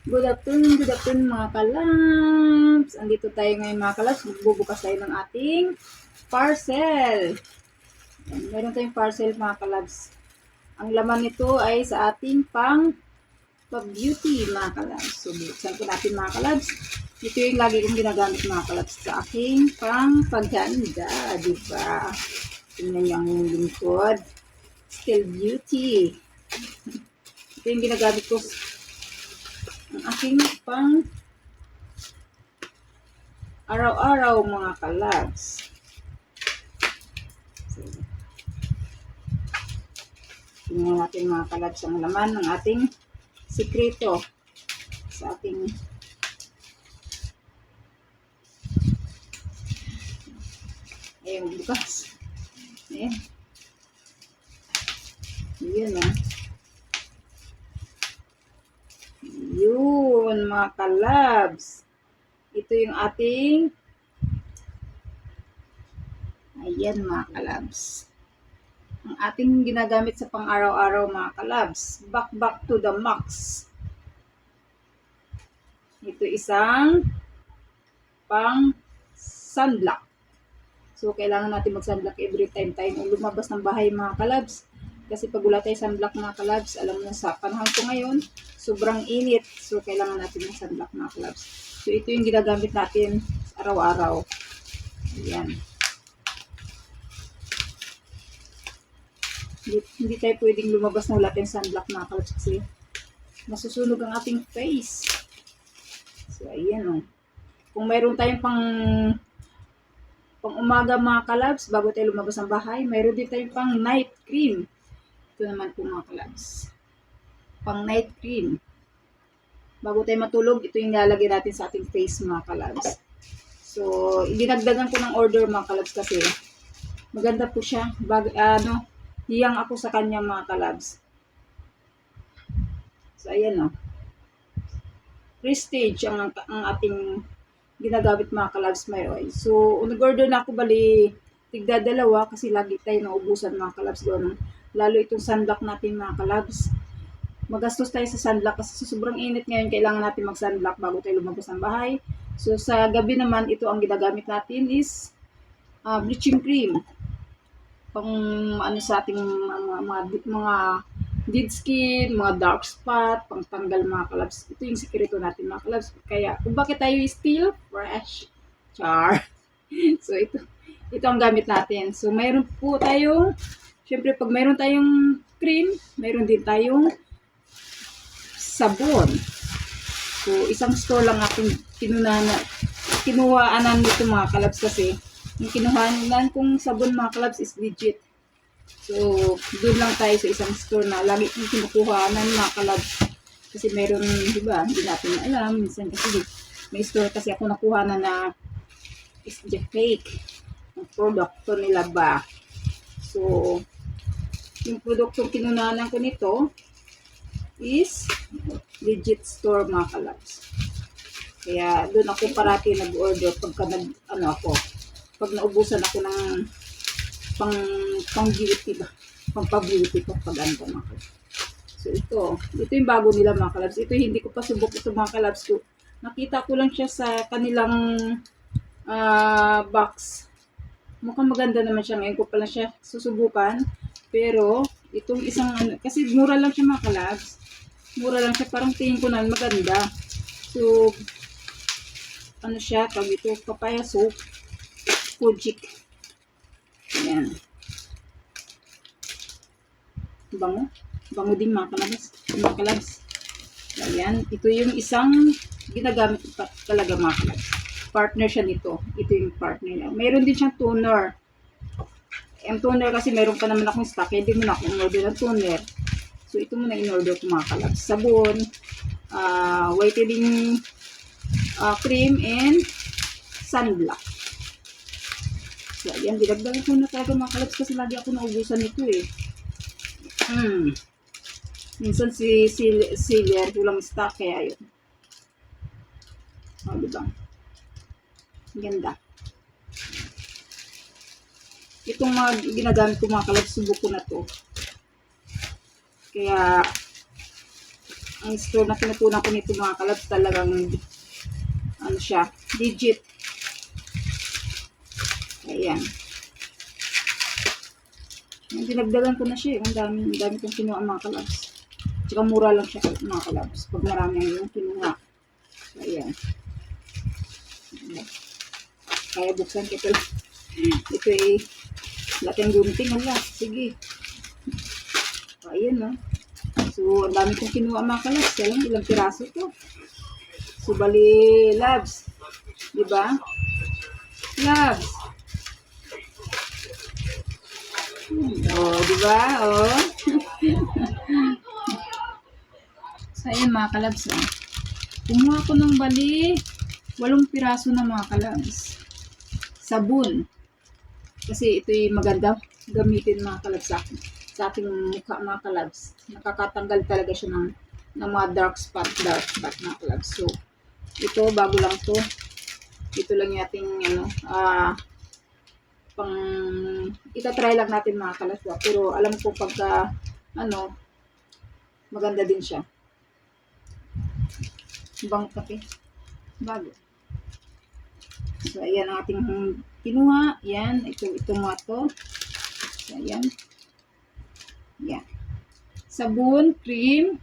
Good afternoon mga kalabs. Andito tayo ngayon mga kalabs. Magbubukas tayo ng ating parcel. Ayan, meron tayong parcel mga kalabs. Ang laman nito ay sa ating pang-beauty mga kalabs. So, buksan ko natin mga kalabs. Ito yung lagi kong ginagamit mga kalabs sa aking pang-paghanda. Diba? Tingnan niyo ang lingkod. Still beauty. Ito yung ginagamit ko ang aking pang araw-araw mga kalabs. So, tingnan natin mga kalabs ang laman ng ating sikreto sa ating ayun bukas. Ayan. Yun ah. Yun mga kalabs. Ito yung ating ayan mga kalabs. Ang ating ginagamit sa pang-araw-araw mga kalabs. Back to the max. Ito isang pang sunblock. So, kailangan natin mag-sunblock every time tayo lumabas ng bahay mga kalabs. Kasi pag wala tayo sunblock mga kalabs, alam mo sa panahon ko ngayon, sobrang init. So, kailangan natin ng sunblock mga kalabs. So, ito yung ginagamit natin araw-araw. Ayan. Hindi tayo pwedeng lumabas na wala tayong sunblock mga kalabs kasi masusunog ang ating face. So, ayan o. Kung mayroon tayong pang umaga mga kalabs, bago tayo lumabas ng bahay, mayroon din tayong pang night cream. Ito naman po mga kalabs. Pang night cream. Bago tayo matulog, ito yung lalagay natin sa ating face mga kalabs. So, dinagdagan ko ng order mga kalabs kasi maganda po siya. Hiyang ako sa kanya mga kalabs. So, ayan o. Prestige ang ating ginagamit mga kalabs may oil. So, nag-order na ako bali tigda dalawa kasi lagi tayo naubusan mga kalabs doon. Lalo itong sunblock natin mga kalabs. Magastos tayo sa sunblock kasi sobrang init ngayon. Kailangan natin mag-sunblock bago tayo lumabas ng bahay. So, sa gabi naman, ito ang ginagamit natin is bleaching cream. Pang ano sa ating mga dead skin, mga dark spot, pang tanggal mga kalabs. Ito yung sikreto natin mga kalabs. Kaya, kung bakit tayo still fresh. Char. So, ito ang gamit natin. So, mayroon po tayong, syempre, pag mayroon tayong cream, mayroon din tayong sabon. So, isang store lang aking kinuhaanan nito mga kalabs kasi yung kinuhaanan kong sabon mga kalabs is legit. So, doon lang tayo sa isang store na lagi kong kinukuhaanan mga kalabs. Kasi meron, di ba, hindi natin alam. Minsan kasi may store kasi ako nakuha na is the fake. Ang produkto nila ba. So, yung produktong kinunanan ko nito is legit store mga kalabs. Kaya doon ako parati nag-order pagka pag naubusan ako ng pang beauty ba, pang-beauty pag ano mga kalabs. So ito yung bago nila mga kalabs. Ito hindi ko pa subok ito mga kalabs ko. Nakita ko lang siya sa kanilang box. Mukhang maganda naman siya. Ngayon ko pala siya susubukan. Pero itong isang kasi mura lang siya mga kalabs. Mura lang siya, parang tingin ko na maganda. So, ano siya, tawag ito, papaya soap, Kojic. Ayan. Bango. Bango din mga kalabs. Ayan. Ito yung isang ginagamit talaga mga kalabs. Partner siya nito. Ito yung partner niya. Meron din siyang toner. Yung toner kasi meron pa naman akong stock. Hindi mo na akong order ng toner. So, ito muna in-order ko mga kalabs. Sabon, whitening cream, and sunblock. So, ayan. Dinagdagan ko na talaga mga kalabs kasi lagi ako naubusan nito eh. Minsan si Silver kulang stock kaya yun. O, diba? Ganda. Itong mga ginagamit ko mga kalabs, subok ko na to. Kaya, Ang store na pinupunan ko nito mga kalabs talagang ano siya, legit. Ayan. Yung dinagdagan ko na siya. Ang dami kong kinuha mga kalabs. Tsaka mura lang siya mga kalabs. Pag marami ang yung kinuha. Ayan. Kaya buksan ko ito. Ito ay laking gunting. Hala, sige. Ayan na. So, ang dami kong kinuha mga kalabs. Kaya lang ilang piraso to. So, bali, labs. Diba? Labs. Oh, diba? Oh. So, ayan mga kalabs. Oh. Kumuha ko ng bali 8 piraso na mga kalabs. Sabon. Kasi ito'y maganda gamitin mga kalabs sa ating mukha mga kalabs. Nakakatanggal talaga siya ng mga dark spot mga kalabs. So, ito bago lang to. Ito lang yung ating pang itatry lang natin mga kalabs. Pero alam ko pagka maganda din siya. Ibang kape. Bago. So, ayan ang ating kinuha. Ayan. Ito mga to. So, ayan. Ayan. Sabon, cream.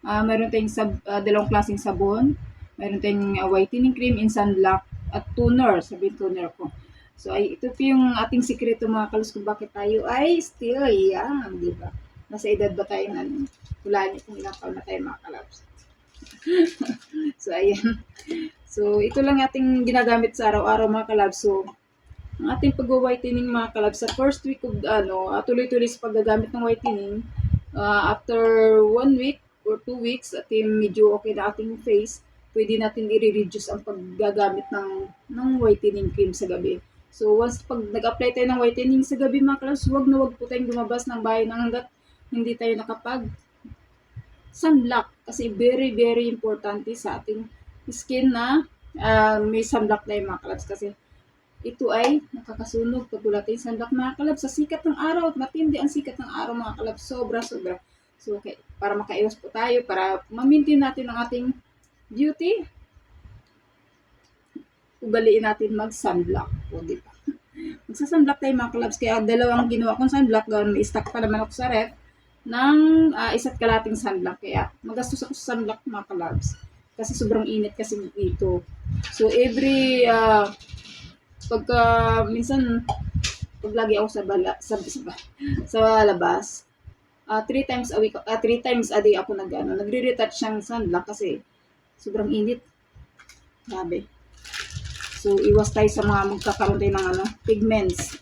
Meron tayong dalawang klaseng sabon. Meron tayong whitening cream in sunblock at toner. Sabihin toner ko. So, ito po yung ating sikreto mga kalus kung bakit tayo ay still young. Diba? Nasa edad ba tayo na? Wala niyo kung ilang taon na tayo mga kalabs. So, ayan. So, ito lang ating ginagamit sa araw-araw mga kalabs. So, ang ating pag-whitening mga kalabs, sa first week of, tuloy-tuloy sa paggagamit ng whitening, after 1 week or 2 weeks, at medyo okay na ating face, pwede natin i-reduce ang paggagamit ng whitening cream sa gabi. So, once pag nag-apply tayo ng whitening sa gabi mga kalabs, huwag na huwag po tayong lumabas ng bahay nang hanggat hindi tayo nakapag sunblock. Kasi very, very importante sa ating skin na may sunblock tayo mga kalabs. Kasi ito ay nakakasunog pag wala tayong sunblock mga kalabs. Sa sikat ng araw, at matindi ang sikat ng araw mga kalabs. Sobra-sobra. So, okay, para makaiwas po tayo, para ma-maintain natin ang ating beauty, ugaliin natin mag-sunblock. O, diba? Magsa-sunblock tayo mga kalabs. Kaya dalawang ginawa kong sunblock, may stock pa naman ako sa ref, ng isa't kalating sunblock. Kaya magastos ako sa sunblock mga kalabs. Kasi sobrang init kasi dito. So, every, pagka, minsan, pag lagi ako sa labas, 3 times a week, 3 times a day ako nagre-retouch ng sunblock kasi sobrang init. Grabe. So, iwas tayo sa mga magkakaroon tayo ng pigments.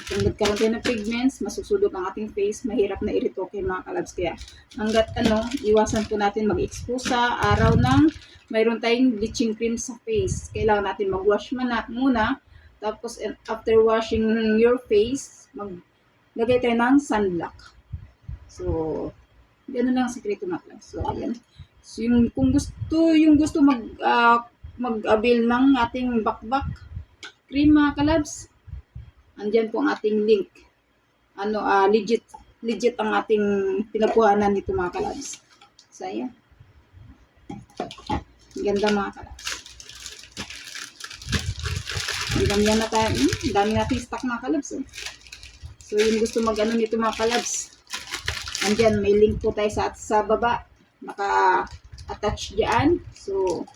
Kung nagkaroon tayo ng pigments, masusulog ang ating face, mahirap na iritoke mga kalabs. Kaya, hanggat iwasan po natin mag-expose sa araw ng mayroon tayong bleaching cream sa face. Kailangan natin mag-wash muna. Tapos, after washing your face, maglagay tayo ng sunblock. So, gano'n lang ang sekreto mga kalabs. So, ayan. So, kung gusto mag-avail ng ating bakbak cream mga kalabs, andyan po ang ating link. Legit ang ating pinakuhanan nito mga kalabs. So, ayan. Ganda mga kalabs. Hanggang na tayo. Dami natin stock mga kalabs. So, yung gusto nito mga kalabs, andyan, may link po tayo sa baba. Naka-attach dyan. So,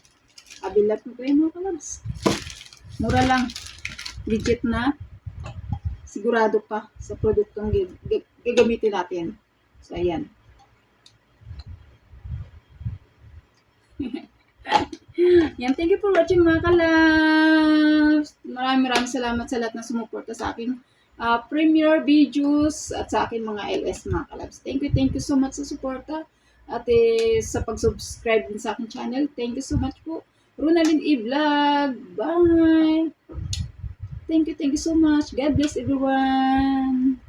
abilat mo po yun mga kalabs. Mura lang. Legit na. Sigurado pa sa produktong gagamitin natin. So, ayan. Yan, thank you for watching mga kalabs. Maraming salamat sa lahat na sumuporta sa aking premiere videos at sa aking mga LS mga kalabs. Thank you so much sa suporta at sa pag-subscribe din sa aking channel. Thank you so much po. Ronalyn E. Vlog. Bye! Thank you so much. God bless everyone.